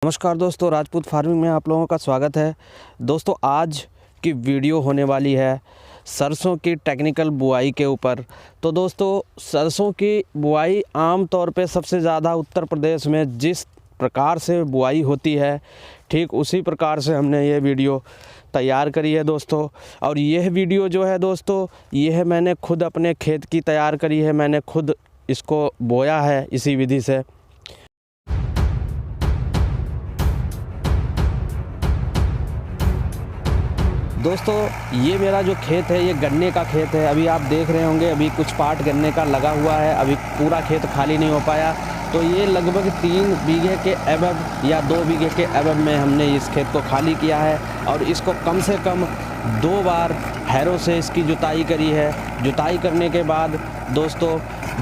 नमस्कार दोस्तों, राजपूत फार्मिंग में आप लोगों का स्वागत है। दोस्तों आज की वीडियो होने वाली है सरसों की टेक्निकल बुआई के ऊपर। तो दोस्तों सरसों की बुआई आम तौर पे सबसे ज़्यादा उत्तर प्रदेश में जिस प्रकार से बुआई होती है, ठीक उसी प्रकार से हमने ये वीडियो तैयार करी है दोस्तों। और यह वीडियो जो है दोस्तों, यह मैंने खुद अपने खेत की तैयार करी है, मैंने खुद इसको बोया है इसी विधि से। दोस्तों ये मेरा जो खेत है ये गन्ने का खेत है। अभी आप देख रहे होंगे अभी कुछ पार्ट गन्ने का लगा हुआ है, अभी पूरा खेत खाली नहीं हो पाया। तो ये लगभग 3 बीघे के एबव या 2 बीघे के एबव में हमने इस खेत को खाली किया है और इसको कम से कम 2 बार हैरों से इसकी जुताई करी है। जुताई करने के बाद दोस्तों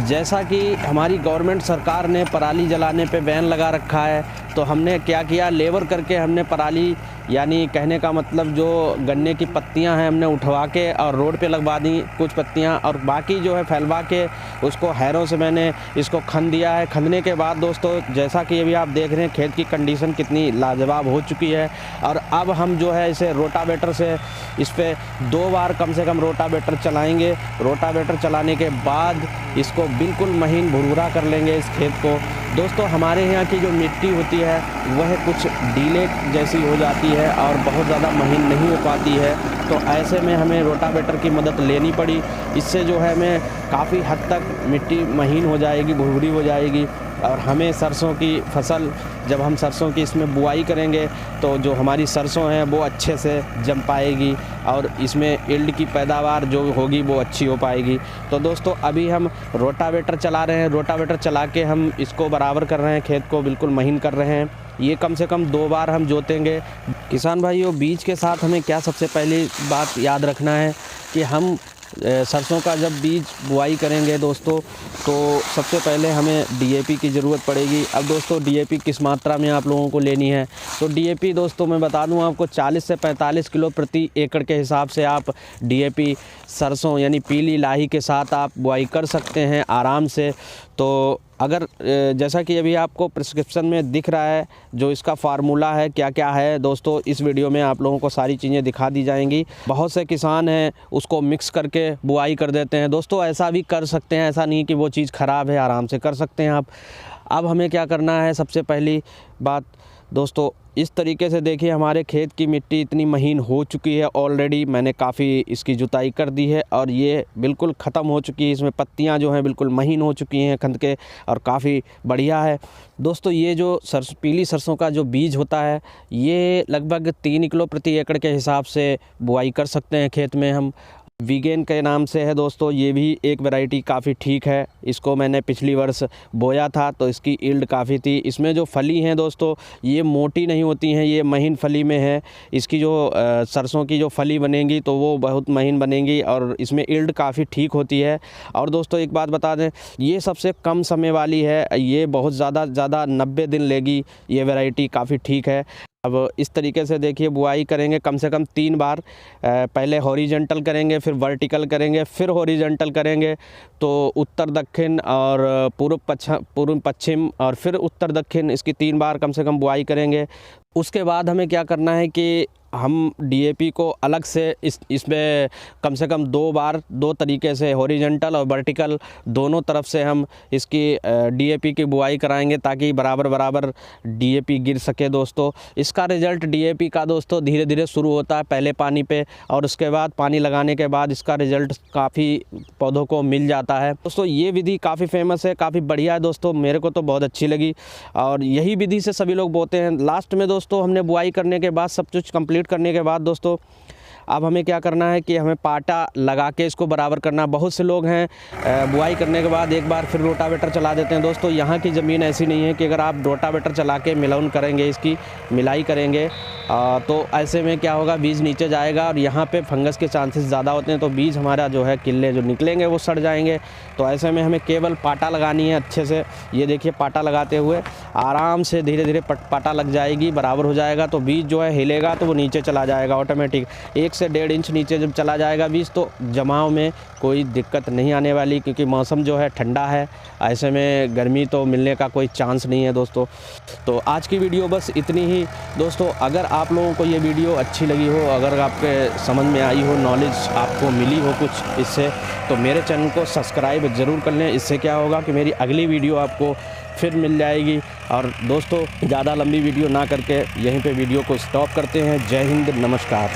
जैसा कि हमारी गवर्नमेंट सरकार ने पराली जलाने पे बैन लगा रखा है, तो हमने क्या किया, लेबर करके हमने पराली यानी कहने का मतलब जो गन्ने की पत्तियां हैं हमने उठवा के और रोड पे लगवा दी कुछ पत्तियां, और बाकी जो है फैलवा के उसको हैरों से मैंने इसको खन दिया है। खनने के बाद दोस्तों जैसा कि अभी आप देख रहे हैं खेत की कंडीशन कितनी लाजवाब हो चुकी है। और अब हम जो है इसे रोटावेटर से इस पर 2 बार कम से कम रोटावेटर चलाएँगे। रोटावेटर चलाने के बाद इसको बिल्कुल महीन भुरभुरा कर लेंगे इस खेत को। दोस्तों हमारे यहाँ की जो मिट्टी होती है वह कुछ डीले जैसी हो जाती है और बहुत ज़्यादा महीन नहीं हो पाती है, तो ऐसे में हमें रोटावेटर की मदद लेनी पड़ी। इससे जो है हमें काफ़ी हद तक मिट्टी महीन हो जाएगी, भुरभुरी हो जाएगी और हमें सरसों की फसल, जब हम सरसों की इसमें बुआई करेंगे तो जो हमारी सरसों है वो अच्छे से जम पाएगी और इसमें यील्ड की पैदावार जो होगी वो अच्छी हो पाएगी। तो दोस्तों अभी हम रोटावेटर चला रहे हैं, रोटावेटर चला के हम इसको बराबर कर रहे हैं, खेत को बिल्कुल महीन कर रहे हैं। ये कम से कम 2 बार हम जोतेंगे। किसान भाइयों, बीज के साथ हमें क्या सबसे पहली बात याद रखना है कि हम सरसों का जब बीज बुआई करेंगे दोस्तों, तो सबसे पहले हमें डीएपी की ज़रूरत पड़ेगी। अब दोस्तों डीएपी किस मात्रा में आप लोगों को लेनी है, तो डीएपी दोस्तों मैं बता दूं आपको 40 से 45 किलो प्रति एकड़ के हिसाब से आप डीएपी सरसों यानी पीली लाही के साथ आप बुआई कर सकते हैं आराम से। तो अगर जैसा कि अभी आपको प्रिस्क्रिप्शन में दिख रहा है जो इसका फार्मूला है क्या क्या है दोस्तों, इस वीडियो में आप लोगों को सारी चीज़ें दिखा दी जाएंगी। बहुत से किसान हैं उसको मिक्स करके बुआई कर देते हैं। दोस्तों ऐसा भी कर सकते हैं, ऐसा नहीं कि वो चीज़ ख़राब है, आराम से कर सकते हैं आप। अब हमें क्या करना है, सबसे पहली बात दोस्तों इस तरीके से देखिए हमारे खेत की मिट्टी इतनी महीन हो चुकी है ऑलरेडी, मैंने काफ़ी इसकी जुताई कर दी है और ये बिल्कुल ख़त्म हो चुकी है। इसमें पत्तियां जो हैं बिल्कुल महीन हो चुकी हैं खंद के और काफ़ी बढ़िया है। दोस्तों ये जो पीली सरसों का जो बीज होता है ये लगभग 3 किलो प्रति एकड़ के हिसाब से बुआई कर सकते हैं खेत में हम। वीगेन के नाम से है दोस्तों, ये भी एक वैरायटी काफ़ी ठीक है। इसको मैंने पिछली वर्ष बोया था तो इसकी यील्ड काफ़ी थी। इसमें जो फली हैं दोस्तों ये मोटी नहीं होती हैं, ये महीन फली में है। इसकी जो सरसों की जो फली बनेंगी तो वो बहुत महीन बनेंगी और इसमें यील्ड काफ़ी ठीक होती है। और दोस्तों एक बात बता दें, ये सबसे कम समय वाली है, ये बहुत ज़्यादा 90 दिन लेगी। ये वैरायटी काफ़ी ठीक है। अब इस तरीके से देखिए बुआई करेंगे कम से कम 3 बार, पहले हॉरिजॉन्टल करेंगे, फिर वर्टिकल करेंगे, फिर हॉरिजॉन्टल करेंगे। तो उत्तर दक्षिण और पूर्व पश्चिम और फिर उत्तर दक्षिण, इसकी 3 बार कम से कम बुआई करेंगे। उसके बाद हमें क्या करना है कि हम डीएपी को अलग से इसमें कम से कम 2 बार 2 तरीके से हॉरिजॉन्टल और वर्टिकल दोनों तरफ से हम इसकी डीएपी की बुआई कराएंगे ताकि बराबर डीएपी गिर सके दोस्तों। इसका रिज़ल्ट डीएपी का दोस्तों धीरे धीरे शुरू होता है पहले पानी पे, और उसके बाद पानी लगाने के बाद इसका रिज़ल्ट काफ़ी पौधों को मिल जाता है। दोस्तों ये विधि काफ़ी फेमस है, काफ़ी बढ़िया है दोस्तों, मेरे को तो बहुत अच्छी लगी और यही विधि से सभी लोग बोते हैं। लास्ट में दोस्तों हमने बुआई करने के बाद सब कुछ कंप्लीट करने के बाद दोस्तों अब हमें क्या करना है कि हमें पाटा लगा के इसको बराबर करना। बहुत से लोग हैं बुआई करने के बाद एक बार फिर रोटावेटर चला देते हैं। दोस्तों यहाँ की ज़मीन ऐसी नहीं है कि अगर आप रोटावेटर चला के मिलान करेंगे, इसकी मिलाई करेंगे तो ऐसे में क्या होगा, बीज नीचे जाएगा और यहाँ पे फंगस के चांसेस ज़्यादा होते हैं, तो बीज हमारा जो है किल्ले जो निकलेंगे वो सड़ जाएंगे। तो ऐसे में हमें केवल पाटा लगानी है अच्छे से। ये देखिए पाटा लगाते हुए आराम से धीरे धीरे पाटा लग जाएगी, बराबर हो जाएगा, तो बीज जो है हिलेगा तो वो नीचे चला जाएगा ऑटोमेटिक। 1 से 1.5 इंच नीचे जब चला जाएगा बीज तो जमाव में कोई दिक्कत नहीं आने वाली, क्योंकि मौसम जो है ठंडा है, ऐसे में गर्मी तो मिलने का कोई चांस नहीं है दोस्तों। तो आज की वीडियो बस इतनी ही दोस्तों। अगर आप लोगों को ये वीडियो अच्छी लगी हो, अगर आपके समझ में आई हो, नॉलेज आपको मिली हो कुछ इससे, तो मेरे चैनल को सब्सक्राइब ज़रूर कर लें। इससे क्या होगा कि मेरी अगली वीडियो आपको फिर मिल जाएगी। और दोस्तों ज़्यादा लंबी वीडियो ना करके यहीं पे वीडियो को स्टॉप करते हैं। जय हिंद, नमस्कार।